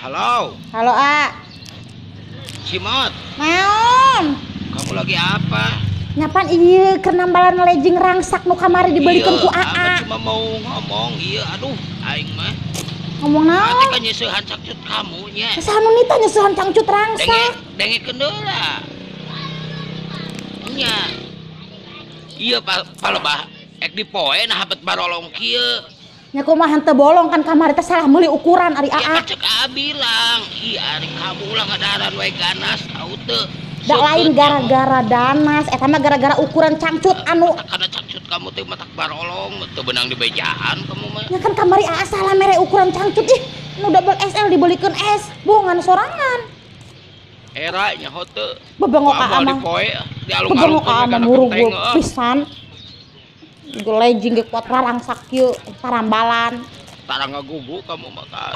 Halo, Halo, A. Cimot. Naon? Kamu lagi apa? Nyapan ieu keur nambalan lejing rangsak nu kamari dibelikeun ku Abah AA. cuma mau ngomong. Iya, aduh, aing mah. Ngomong Ate naon? kan nyeusehan cakcut kamu nya. Saha nu nita nyeusehan cangcut rangsak? Denge kendala. Nya. Iya, palebah ek dipoe nah habet barolong kieu. Nya kumaha henteu bolong kan kamari teh salah meuli ukuran ari Ya AA. kan cek bilang, iya ari kamu ulah ngadaran we ganas tau teu. Da lain gara-gara danas, eta mah gara-gara ukuran cangcut anu. Karena cangcut kamu teh matak barolong, teu benang di bejaan kamu mah. Nya kan kamari AA salah mere ukuran cangcut ih. Nu double XL dibelikeun S, bohongan sorangan. Era nya hote. Bebengok AA mah. Di alung-alung Bebengok AA mah murugu pisan. Gelejing ge kuat rarangsak kieu parambalan. Tarang ngagugu kamu mah.